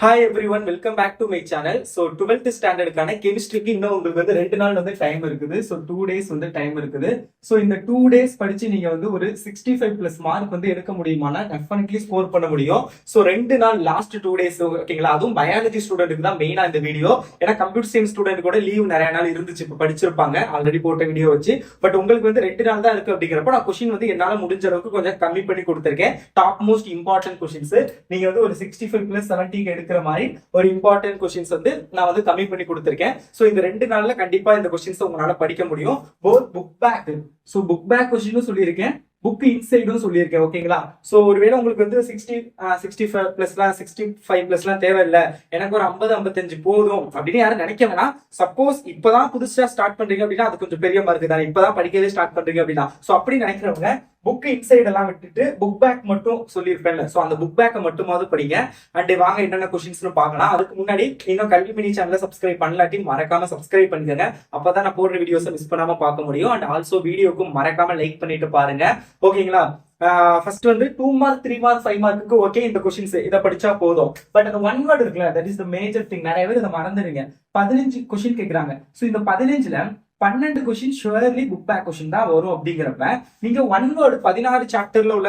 Hi everyone, welcome back to my channel. So 12th ஸ்டாண்டர்டுக்கான கெமிஸ்ட்ரிக்கு இன்னும் உங்களுக்கு வந்து 2 நாள் வந்து டைம் இருக்குது. ஸோ 2 days வந்து டைம் இருக்குது. ஸோ இந்த 2 days படிச்சு நீங்க வந்து ஒரு 65+ மார்க் வந்து எடுக்க முடியுமானா டெஃபினெட்லி ஸ்கோர் பண்ண முடியும். ஸோ 2 நாள் லாஸ்ட் 2 days ஓகேங்களா. அதுவும் பயாலஜி ஸ்டூடெண்ட்டுக்கு தான் மெயினா இந்த வீடியோ. ஏன்னா கம்ப்யூட்டர் சயின்ஸ் ஸ்டூடெண்ட் கூட லீவ் நிறைய நாள் இருந்துச்சு, இப்போ படிச்சிருப்பாங்க ஆல்ரெடி போட்ட வீடியோ வச்சு. பட் உங்களுக்கு வந்து 2 நாள் தான் இருக்கு அப்படிங்கிறப்போ நான் கொஸ்டின் வந்து என்னால முடிஞ்ச அளவுக்கு கொஞ்சம் கம்மி பண்ணி கொடுத்துருக்கேன். டாப் மோஸ்ட் இம்பார்ட்டன்ட் கொஸ்டின்ஸ் நீங்க வந்து ஒரு 65+70 எடுக்கிற மாதிரி ஒரு இம்பார்ட்டன்ட் கொஸ்டின்ஸ் வந்து நான் வந்து கம்மி பண்ணி கொடுத்திருக்கேன். சோ இந்த 2 நாள்ல கண்டிப்பா இந்த கொஸ்டின்ஸ் உங்களால படிக்க முடியும். Both book back, so book back கொஸ்டினும் சொல்லியிருக்கேன், புக் இன்சைடும் சொல்லியிருக்கேன். ஓகேங்களா. சோ ஒருவேளை உங்களுக்கு வந்து 65+65+லாம் தேவையில்லை, எனக்கு ஒரு 50-55 போதும் அப்படின்னு யாரும் நினைக்க வேணாம். சப்போஸ் இப்பதான் புதுசா ஸ்டார்ட் பண்றீங்க அப்படின்னா அது கொஞ்சம் பெரிய மார்க் தானே, இப்பதான் படிக்கவே ஸ்டார்ட் பண்றீங்க அப்படின்னா. சோ அப்படி நினைக்கிறவங்க புக் இன்சைட் எல்லாம் விட்டுட்டு புக் பேக் மட்டும் சொல்லியிருப்பேன்ல, சோ அந்த புக் பேக்கை மட்டுமாவது படிங்க. அண்ட் வாங்க என்னென்ன கொஸ்டின்ஸ்னு பார்க்கலாம். அதுக்கு முன்னாடி இன்னும் கல்வி மினி சேனலை சப்ஸ்கிரைப் பண்ணலாட்டி மறக்காம சப்ஸ்கிரைப் பண்ணிக்கங்க. அப்பதான் நான் போடுற வீடியோஸை மிஸ் பண்ணாம பார்க்க முடியும். அண்ட் ஆல்சோ வீடியோக்கு மறக்காம லைக் பண்ணிட்டு பாருங்க. ஓகேங்களா. ஃபர்ஸ்ட் வந்து 2 மார்க் 3 மார்க் 5 மார்க்கு ஓகே, இந்த கொஸ்டின்ஸ் இதை படிச்சா போதும். பட் அந்த 1 வேர்ட் இருக்குல்ல, that is the major thing. நிறைய பேர் இதை மறந்துடுங்க. 15 கொஸ்டின் கேட்கறாங்க. சோ இந்த 15ல 12 question surely book back question தான் வரும். அப்படிங்கிறப்ப நீங்க 1 வேர்டு 16 சாப்டர்ல உள்ள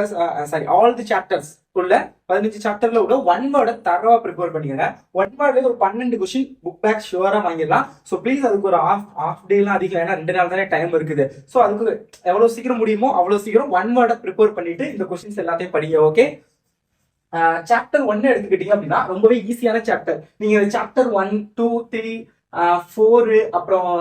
ஆல் தி சாப்டர்ஸ் உள்ள 15 சாப்டர்ல உள்ள 1 வேர்டை தரவா ப்ரிப்பேர் பண்ணிக்கங்க. 1 வேர்ட்ல ஒரு 12 கொஸ்டின் புக் பேக் ஷுவரா வாங்கிடலாம். சோ ப்ளீஸ் அதுக்கு ஒரு ஆஃப் டே எல்லாம் அதிகம், ஏன்னா 2 நாள் தானே டைம் இருக்குது. சோ அதுக்கு எவ்வளவு சீக்கிரம் முடியுமோ அவ்வளவு சீக்கிரம் 1 வேர்டை ப்ரிப்பேர் பண்ணிட்டு இந்த கொஸ்டின்ஸ் எல்லாத்தையும் படிங்க. ஓகே. சாப்டர் 1 எடுத்துக்கிட்டீங்க அப்படின்னா ரொம்பவே ஈஸியான சாப்டர். நீங்க சாப்டர் 1, 2, 3, 4 அப்புறம்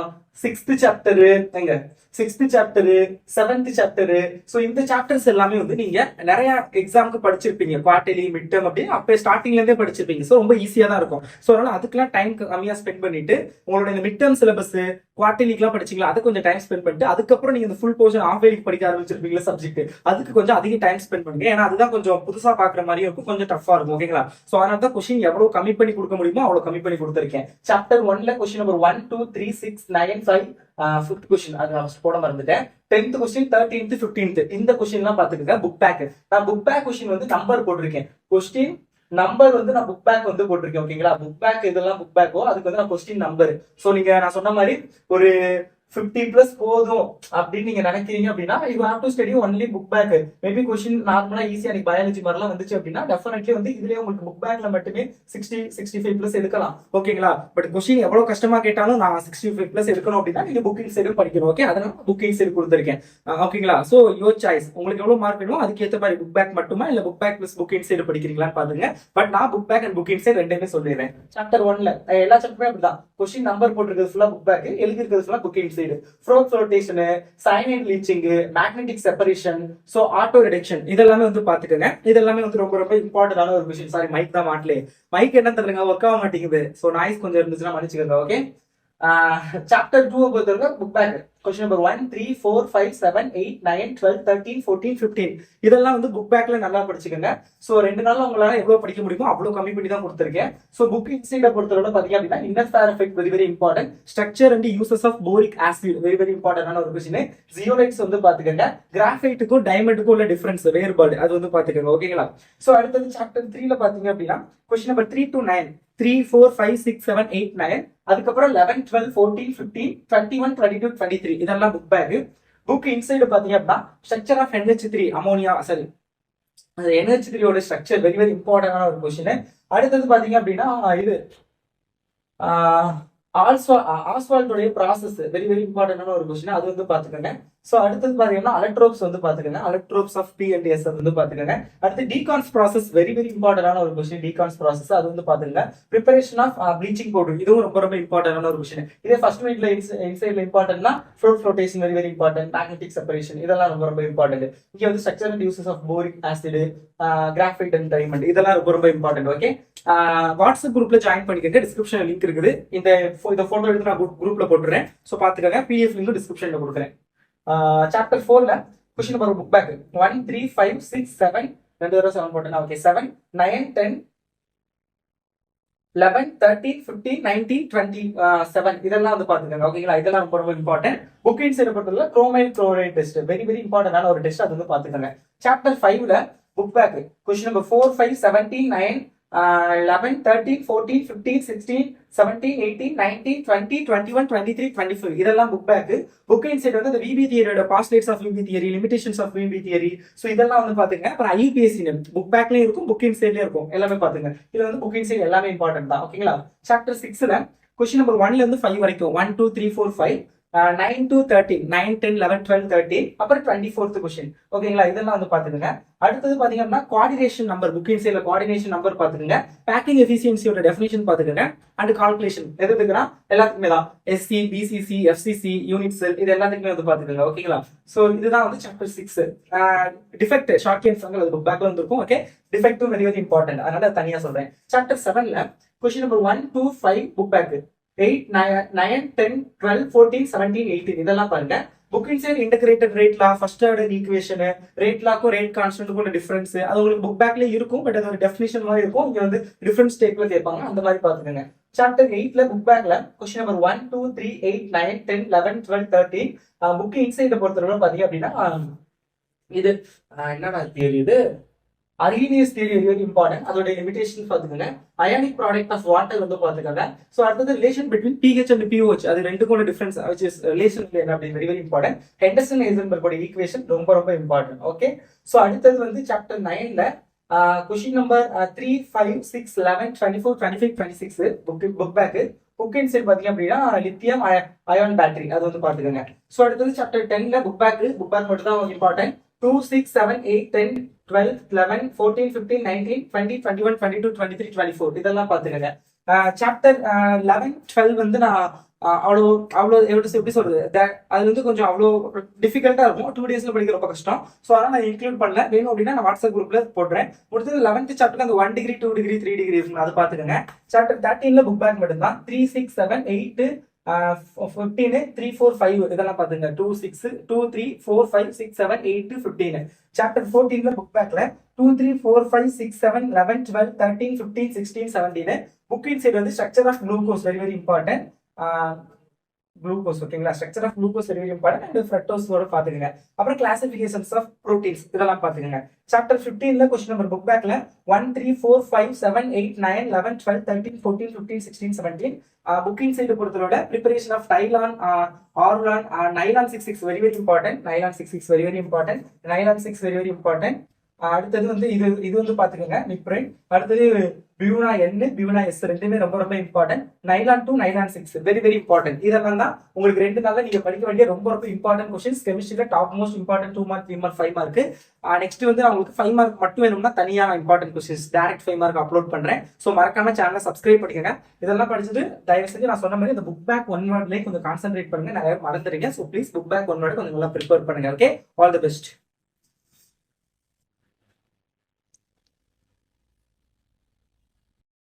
6th சாப்டரு, எங்க 6th chapter, 7th chapter. So இந்த சாப்டர்ஸ் எல்லாமே வந்து நீங்க நிறைய எக்ஸாமுக்கு படிச்சிருப்பீங்க, குவார்டர்லி மிட் டர்ம் அப்படின்னு அப்ப ஸ்டார்டிங்ல இருந்தே படிச்சிருப்பீங்க. சோ ரொம்ப ஈஸியா தான் இருக்கும். சோ அதனால அதுக்கெல்லாம் டைம் கம்மியா ஸ்பெண்ட் பண்ணிட்டு உங்களோட இந்த மிட் டர்ம் சிலபஸ் குவார்டர்லிக்கெல்லாம் படிச்சீங்களா அது கொஞ்சம் டைம் ஸ்பெண்ட் பண்ணிட்டு அதுக்கப்புறம் நீங்க இந்த ஃபுல் போர்ஷன் ஆஃப் இயர்லிக்கு படிக்க ஆரம்பிச்சிருப்பீங்களா சப்ஜெக்ட், அதுக்கு கொஞ்சம் அதிக டைம் ஸ்பெண்ட் பண்ணுங்க. ஏன்னா அதுதான் கொஞ்சம் புதுசா பாக்குற மாதிரியும் இருக்கும், கொஞ்சம் டஃபா இருக்கும். ஓகேங்களா. சோ அதனால தான் கொஸ்டின் எவ்வளவு கம்மி பண்ணி கொடுக்க முடியுமோ அவ்வளவு கம்மி பண்ணி கொடுத்துருக்கேன். சாப்டர் 1ல கொஸ்டின் நம்பர் 1, 2, 3, 6, 9, 5, 5th கொஸ்டின் அது நான் போட மறந்துட்டேன். 10th கொஸ்டின், 13th, 15th இந்த கொஸ்டின் எல்லாம் பாத்துக்கங்க. புக் பேக் நான் புக் பேக் கொஸ்டின் வந்து நம்பர் போட்டிருக்கேன். கொஸ்டின் நம்பர் வந்து நான் புக் பேக் வந்து போட்டிருக்கேன். ஓகேங்களா. புக் பேக் இதெல்லாம் புக் பேக்கோ அதுக்கு வந்து நான் கொஸ்டின் நம்பர். சோ நீங்க நான் சொன்ன மாதிரி ஒரு 50+ போதும் அப்படின்னு நீங்க நினைக்கிறீங்க அப்படின்னா you have to study only book back. Maybe question நார்மலா ஈஸியா எனக்கு பயாலஜி மாதிரிலாம் வந்துச்சு அப்படின்னா டெஃபினெட்லி வந்து இதுலயே உங்களுக்கு புக் பேக்ல மட்டுமே 65+ எடுக்கலாம். ஓகேங்களா. பட் கொஸ்டின் எவ்வளவு கஷ்டமா கேட்டாலும் நான் 65+ எடுக்கணும் அப்படின்னா நீங்க புக்கிங் சைடு படிக்கணும். ஓகே. அதனால புக்கிங் சைடு கொடுத்துருக்கேன். ஓகேங்களா. சோ யோர் சாய்ஸ், உங்களுக்கு எவ்வளவு மார்க் வேணுமோ அதுக்கு ஏற்ற மாதிரி புக் பேக் மட்டுமா இல்ல book back plus booking side படிக்கிறீங்களான்னு பாருங்க. பட் நான் book back and booking side ரெண்டுமே சொல்லிடுறேன். சாப்டர் 1ல எல்லா சாப்டருமே அப்படிதான். கொஸ்டின் நம்பர் போட்டிருக்கிறது ஃபுல்லா புக் பேக், எழுதி இருக்கிறது ஃபுல்லா booking side. Flotation, cyanide leaching, magnetic separation, so auto reduction இதெல்லாமே வந்து பாத்துக்கோங்க. இதெல்லாமே வந்து ரொம்ப ரொம்ப இம்பார்ட்டன்டான ஒரு விஷயம். சாரி மைக் தான் மாட்டலே, மைக் என்ன தருங்க ஒர்க் ஆக மாட்டேங்குது. சோ நாய்ஸ் கொஞ்சம் இருந்துச்சுன்னா மன்னிச்சுக்கோங்க. ஓகே. சாப்டர் 2 பொறுத்தவரை புக் பேக் கொஸ்டின் நம்பர் 1, 3, 4, 5, 7, 8, 9, 12, 13, 14, 15 இதெல்லாம் வந்து புக் பேக்ல நல்லா படிச்சுக்கோங்க. சோ 2 நாள்ல உங்களால எவ்வளவு படிக்க முடியுமோ அவ்வளவு கம்மி பண்ணி தான் கொடுத்துருக்கேன். சோ புக் இன்சைட பொறுத்தவரை பாத்தீங்க அப்படின்னா inert pair effect very very important, structure and uses of boric acid very very இம்பார்ட்டன்டான ஒரு கொஸ்டின். ஜியோலைட்ஸ் வந்து பாத்துக்கோங்க. கிராஃபைட்டுக்கும் டைமண்டுக்கும் உள்ள டிஃபரன்ஸ் வேறுபாடு அது வந்து பாத்துக்கோங்க. ஓகேங்களா. சோ அடுத்தது சாப்டர் 3ல பாத்தீங்க அப்படின்னா கொஸ்டின் நம்பர் 3 to 9, 3, 4, 5, 6, 7, 8, 9 அதுக்கப்புறம் 11, 12, 14, 15, 21, 22, 23 இதெல்லாம் புக் பேக். புக் இன்சைடு பாத்தீங்க அப்படின்னா structure of NH3 ammonia, sorry NH3 ஓட ஸ்ட்ரக்சர் வெரி வெரி இம்பார்ட்டன்டான ஒரு கொஸ்டின். அடுத்தது பாத்தீங்க அப்படின்னா இது ஆஸ்வால்டோடைய ப்ராசஸ் வெரி வெரி இம்பார்ட்டன்டான ஒரு கொஸ்டின், அது வந்து பாத்துக்கோங்க. சோ அடுத்தது பாத்தீங்கன்னா அலக்ட்ரோப்ஸ் வந்து பாத்துக்கோங்க. அலக்ட்ரோப்ஸ் ஆஃப் P and S வந்து பாத்துக்கோங்க. அடுத்து டீகான்ஸ் ப்ராசஸ் வெரி வெரி இம்பார்ட்டன்டான ஒரு கொஸ்டின். டீகான்ஸ் ப்ராசஸ் அது வந்து பாத்துக்கோங்க. ப்ரிப்பரேஷன் ஆஃப் ப்ளீச்சிங் பவுடர் இதுவும் ரொம்ப ரொம்ப இம்பார்ட்டன்டான ஒரு கொஸ்டின். இதே ஃபர்ஸ்ட் வீக்ல இன்சைட்ல இம்பார்ட்டன்ட்னா flotation very very important, magnetic separation இதெல்லாம் ரொம்ப ரொம்ப இம்பார்ட்டன்ட். இங்க வந்து structure and uses of boric acid, graphite and diamond இதெல்லாம் ரொம்ப ரொம்ப இம்பார்ட்டன்ட். ஓகே. வாட்ஸ்அப் குரூப்ல ஜாயின் பண்ணிக்கங்க. டிஸ்கிரிப்ஷன் லிங்க் இருக்குது. இந்த போட்டோ எடுத்து நான் குரூப்ல போட்டுறேன். சோ பாத்துக்கோங்க. PDF லிங்க் டிஸ்கிரிப்ஷன்ல கொடுக்குறேன். சாப்டர் 4ல கொஸ்டின் நம்பர் புக் பேக் 1, 3, 5, 6, 7 ரெண்டு தடவை 7 போட்டேன்னா ஓகே 7, 9, 10, 11, 13, 15, 19, 27 இதெல்லாம் வந்து பாத்துக்கோங்க. ஓகேங்களா. இதெல்லாம் ரொம்ப ரொம்ப இம்பார்ட்டன்ட். புக்கிங் சைடு பொறுத்தவரை chromyl chloride test very very இம்பார்ட்டன்டான ஒரு டெஸ்ட், அது வந்து பாத்துக்கோங்க. சாப்டர் 5ல புக் பேக் கொஸ்டின் நம்பர் 4, 5, 17, 9, 11, 13, 14, 15, 16, 17, 18, 19, 20, 21, 23, 25 இதெல்லாம் புக் பேக். புக் இன்சைட் வந்து இந்த விபி தியரியோட postulates of VB theory, limitations of VB theory, so இதெல்லாம் வந்து பாத்துங்க. அப்புறம் ஐபிஎஸ்சி புக் பேக்லயும் இருக்கும், புக் இன்சைட்லயும் இருக்கும், எல்லாமே பாத்துங்க. இது வந்து புக் இன்சைட் எல்லாமே இம்பார்ட்டன்ட் தான். ஓகேங்களா? சாப்டர் 6ல கொஸ்டின் நம்பர் 1ல இருந்து 5 வரைக்கும் 1, 2, 3, 4, 5, 9 to 13, 9, 10, 11, 12, 13, அப்புறம் 24th கொஸ்டின். ஓகேங்களா? இதெல்லாம் வந்து பாத்துக்கோங்க. அடுத்தது பாத்தீங்கன்னா கோஆர்டினேஷன் நம்பர், புக் இன்சைட்ல கோஆர்டினேஷன் நம்பர் பாத்துக்கோங்க. பேக்கிங் எஃபிஷியன்சியோட டெஃபினிஷன் பாத்துக்கோங்க. அண்ட் கால்குலேஷன் எதுக்குன்னா எல்லாத்துக்குமே தான், SC, BCC, FCC, unit cell, இது எல்லாத்துக்குமே வந்து பாத்துக்கோங்க. ஓகேங்களா? சோ இதுதான் வந்து சாப்டர் 6. டிஃபெக்ட் ஷார்ட் கேம்ஸ் அது புக் பேக்ல வந்து இருக்கும். ஓகே, டிஃபெக்டும் வெரி வெரி இம்பார்ட்டன்ட், அதனால தனியா சொல்றேன். சாப்டர் 7ல question number 1 to 5 book back, 8, 9, 10, 12, 14, 17, 18 இதெல்லாம் பாருங்க. Book inside integrated rate law, first order equation, rate லாக்கும் ரேட் கான்ஸ்டன்ட்டுக்கும் டிஃபரன்ஸ் அது உங்களுக்கு புக் பேக்ல இருக்கும். பட் அது ஒரு டெஃபினிஷன் மாதிரி இருக்கும். இங்க வந்து டிஃபரன்ஸ் ஸ்டேட்ல கேட்பாங்க, அந்த மாதிரி பாத்துக்கோங்க. சாப்டர் 8ல புக் பேக்ல கொஸ்டின் நம்பர் 1, 2, 3, 8, 9, 10, 11, 12, 13 புக் இன்சைட் பொறுத்தவரை பாத்தீங்க அப்படின்னா இது என்னடா தியரி, இது அர்ஹீனியஸ் தியரி வெரி இம்பார்ட்டன்ட். அதோட லிமிடேஷன் பாத்துக்கோங்க. அயானிக் ப்ராடக்ட் ஆஃப் வாட்டர் வந்து பாத்துக்கோங்க. சோ அடுத்தது relation between pH and pOH, அது ரெண்டுக்கும் டிஃபரன்ஸ் which is ரிலேஷன் என்ன அப்படி very very important. Henderson Heisenberg equation ரொம்ப ரொம்ப இம்பார்ட்டன்ட். ஓகே, சோ அடுத்தது வந்து chapter 9ல question number 3, 5, 6, 11, 24, 25, 26 book back. Book inside பாத்தீங்க அப்படின்னா லித்தியம் அயான் பேட்டரி, அது வந்து பாத்துக்கோங்க. சோ அடுத்தது சாப்டர் 10ல புக் பேக் மட்டும் தான் இம்பார்ட்டன்ட். 2, 6, 7, 8, 10, 12, 11, 14, 15, 19, 20, 21, 22, 23, 24 இதெல்லாம் பாத்துக்கங்க. சாப்டர் 11, 12 வந்து நான் அவ்வளோ எப்படி சொல்றது, அது வந்து கொஞ்சம் அவ்வளோ டிஃபிகல்ட்டா இருக்கும். 2 daysல படிக்க ரொம்ப கஷ்டம். ஸோ அதனால நான் இன்க்ளூட் பண்ணல. வேணும் அப்படின்னா நான் வாட்ஸ்அப் குரூப்ல போடுறேன். முடிஞ்சது 11th சாப்டர்ல அந்த 1 degree 2 degree 3 degree இருக்கும், அது பாத்துக்கோங்க. சாப்டர் 13ல புக் பேக் மட்டும் தான். 3, 6, 7, 8, 15, 3, 4, 5 இதெல்லாம் பாத்துங்க. 2, 6, 2, 3, 4, 5, 6, 7, 8, 15. சாப்டர் 14ல புக் பேக்ல 2, 3, 4, 5, 6, 7, 11, 12, 13, 15, 16, 17. புக் இன்சைட் வந்து structure of glucose very very important. Glucose, ஓகேங்களா? Structure of glucose very very important. And ஃப்ரக்டோஸோட பாத்துக்கங்க. அப்புறம் கிளாசிபிகேஷன்ஸ் ஆஃப் ப்ரோட்டீன்ஸ் இதெல்லாம் பாத்துக்கங்க. சாப்டர் 15ல கொஸ்டின் நம்பர் புக் பேக்ல 1, 3, 4, 5, 7, 8, 9, 11, 12, 13, 14, 15, 16, 17. புக் இன்சைட் பொறுத்தவரை preparation of dylon, orlon, nylon 66 very very important. Nylon 66 very very important. Nylon 6 very very important. அடுத்தது வந்து இது வந்து பாத்துக்கோங்க நிப்ரைன். அடுத்தது பியூனா N, பியூனா S ரெண்டுமே ரொம்ப ரொம்ப important. Nylon 2, nylon 6 very very important. இதெல்லாம் தான் உங்களுக்கு 2 நாள்ல நீங்க படிக்க வேண்டிய ரொம்ப ரொம்ப இம்பார்ட்டன்ட் கொஸ்டின்ஸ். கெமிஸ்ட்ரியில top most important 2 mark, 3 mark, 5 mark. Next வந்து உங்களுக்கு 5 மார்க் மட்டும் வேணும்னா தனியா important questions direct 5 mark upload பண்றேன். ஸோ மறக்காம சேனலை சப்ஸ்கிரைப் பண்ணிக்கோங்க. இதெல்லாம் படிச்சுட்டு தயவு செஞ்சு நான் சொன்ன மாதிரி இந்த புக் பேக் 1 வேர்ட்லேயே கொஞ்சம் கான்சென்ட்ரேட் பண்ணுங்க. நிறைய மறந்துடுங்க. So please book back 1 word கொஞ்சம் நல்லா ப்ரிப்பேர் பண்ணுங்க. Okay, all the best.